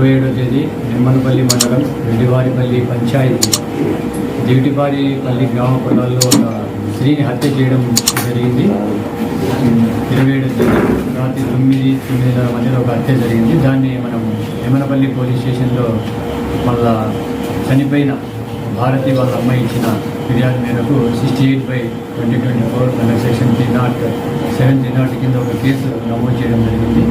27వ తేదీ నిమ్మనపల్లి మండలం రెడ్డివారిపల్లి పంచాయతీ దివిటివారిపల్లి గ్రామ పొలాల్లో ఒక స్త్రీని హత్య చేయడం జరిగింది. 27వ తేదీ రాత్రి 9:30 మధ్యలో ఒక హత్య జరిగింది. దాన్ని మనం నిమ్మనపల్లి పోలీస్ స్టేషన్లో మళ్ళా చనిపోయిన భారతి వాళ్ళ అమ్మాయి ఇచ్చిన ఫిర్యాదు మేరకు 68/2024 అండర్ సెక్షన్ 307 కింద ఒక కేసు నమోదు చేయడం జరిగింది.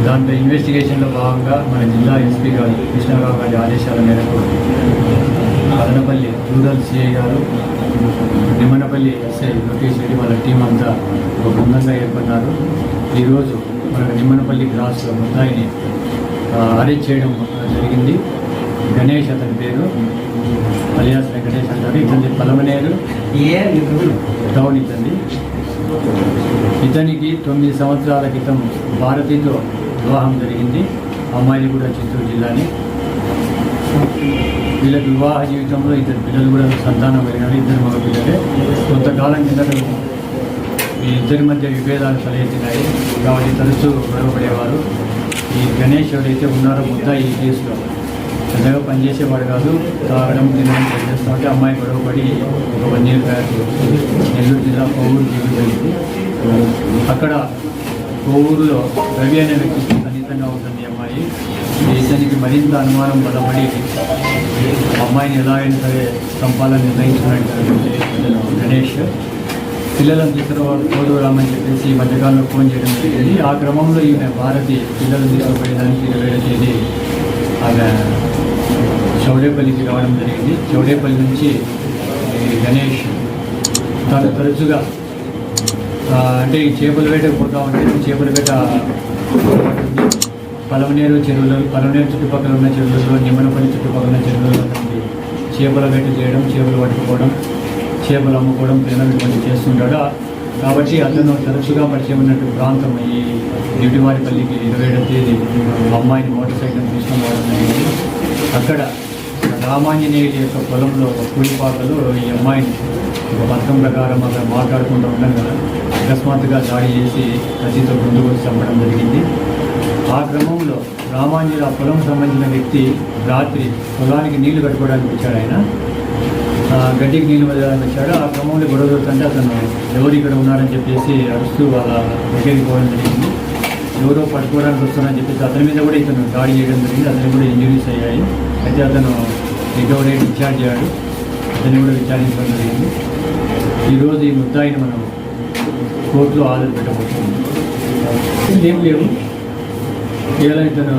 దాంట్లో ఇన్వెస్టిగేషన్లో భాగంగా మన జిల్లా ఎస్పీ గారు కృష్ణారావు గారి ఆదేశాల మేరకు మదనపల్లి రూరల్ సిఐ గారు, నిమ్మనపల్లి ఎస్ఐ లోకేష్ రెడ్డి వాళ్ళ టీం అంతా ఒక బృందంగా ఏర్పడినారు. ఈరోజు మన నిమ్మనపల్లి క్రాస్లో ముద్దాయిని అరెస్ట్ చేయడం జరిగింది. గణేష్ అతని పేరు, అలియాస్ వెంకటేష్ అంటారు. ఇతని పలమనేరు టౌన్. ఇతనికి 9 సంవత్సరాల క్రితం భారతితో వివాహం జరిగింది. అమ్మాయిది కూడా చిత్తూరు జిల్లాని. వీళ్ళకి వివాహ జీవితంలో ఇద్దరు పిల్లలు కూడా సంతానం కలిగినారు. 2 మగ పిల్లలే. కొంతకాలం కిందట ఈ ఇద్దరి మధ్య విభేదాలు తలెత్తినాయి కాబట్టి తరచూ గొడవపడేవారు. ఈ గణేష్ ఎవరైతే ఉన్నారో ముద్దాయి ఈ కేసులో పెద్దగా పనిచేసేవాడు కాదు. తాగడం తినడం చేస్తూ ఉంటే అమ్మాయి గొడవపడి ఒక 1 year బ్యాక్ నెల్లూరు జిల్లా కోవూరు జరిగింది. అక్కడ కోవూరులో రవి అనే వ్యక్తికి సన్నిహితంగా ఉంటుంది అమ్మాయి. ఇతనికి మరింత అనుమానం బలపడి అమ్మాయిని ఎలా అయినా సరే చంపాలని నిర్ణయించినటువంటి గణేష్ పిల్లలను తీసుకురావాలి కోడు రామని చెప్పేసి ఈ మధ్యకాలంలో ఫోన్ చేయడం జరిగింది. ఆ క్రమంలో ఈమె భారతి పిల్లలు తీసుకుపోయేదానికి 27వ తేదీ ఆమె చౌడేపల్లికి రావడం జరిగింది. చౌడేపల్లి నుంచి గణేష్ తను తరచుగా అంటే ఈ చేపల వేటకు పోతా ఉంటే చేపల వేట పలమనేరు చెరువులలో, పలమనేరు చుట్టుపక్కల ఉన్న చెరువులలో, నిమ్మనపల్లి చుట్టుపక్కల ఉన్న చెరువులలో చేపల వేట చేయడం, చేపలు పట్టుకోవడం, చేపలు అమ్ముకోవడం, ఇటువంటి చేస్తుంటాడు. కాబట్టి అతను తరచుగా పరిచయం ఉన్నట్టు ప్రాంతం ఈ దివిటివారిపల్లికి 27వ తేదీ అమ్మాయిని మోటార్ సైకిల్ తీసుకొని పోవడం జరిగింది. అక్కడ రామాంజనేయుడి యొక్క పొలంలో ఒక కూలిపాకలో ఈ అమ్మాయిని ఒక పథకం ప్రకారం అక్కడ మాట్లాడుకుంటూ ఉండగా అకస్మాత్తుగా దాడి చేసి కత్తితో ముందుకు చంపడం జరిగింది. ఆ క్రమంలో రామాంజనేయుడు ఆ పొలం సంబంధించిన వ్యక్తి రాత్రి పొలానికి నీళ్లు కట్టుకోవడానికి వచ్చాడు. ఆయన గడ్డికి నీళ్ళు వదలడానికి వచ్చాడు. ఆ క్రమంలో గొడవ జరుగుతుంటే అతను ఎవరు ఇక్కడ ఉన్నారని చెప్పేసి అరుస్తూ వాళ్ళ దగ్గరికి పోవడం జరిగింది. ఎవరో పట్టుకోవడానికి వస్తున్నారని చెప్పేసి అతని మీద కూడా ఇతను దాడి చేయడం జరిగింది. అతనికి కూడా ఇంజరీస్ అయ్యాయి. అయితే అతను రికవరీ డిశ్చార్జ్ అయ్యాడు. అతన్ని కూడా విచారించడం జరిగింది. ఈరోజు ఈ ముద్దాయిని మనం కోర్టులో హాజరు పెట్టబోతున్నాం. ఏం లేవు, కేవలం ఇతను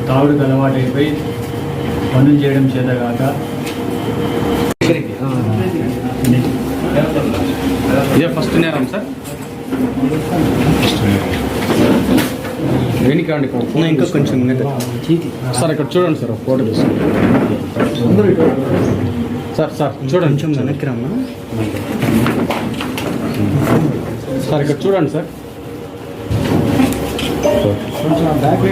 తాగుడుకు అలవాటైపోయి పనులు చేయడం చేతగాక ఇదే ఫస్ట్ నేరం సార్. దేనికండి ఇంకా కొంచెం సార్ ఇక్కడ చూడండి సార్, ఫోటో తీసుకోండి సార్. సార్ చూడండి, కొంచెం వెనక్కి రమ్మా సార్. ఇక్కడ చూడండి సార్, కొంచెం బ్యాక్